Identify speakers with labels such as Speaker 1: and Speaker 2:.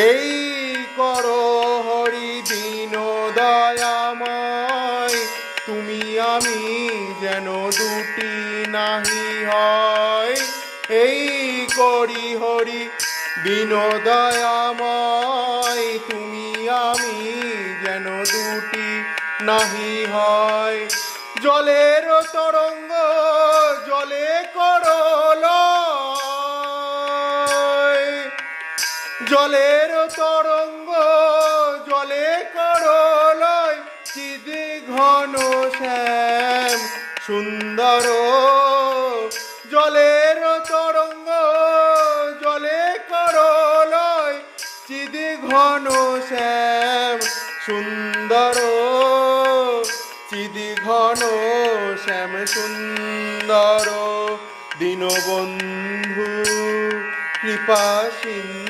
Speaker 1: এই করো হরি দীন দয়াময়, তুমি আমি যেন দুটি নাহি হয়। এই করি হরি দীন দয়াময়, তুমি আমি যেন দুটি নাহি হয়। জলের তরঙ্গ জলে করো লয়, জলের তরঙ্গ জলে করো লয়, চিদ ঘন শ্যাম সুন্দর। জলের তরঙ্গ জলে করো লয়, চিদ ঘন শ্যাম সুন্দর। চিদ ঘন শ্যাম সুন্দর, দীনবন্ধু কৃপা সিন্ধু।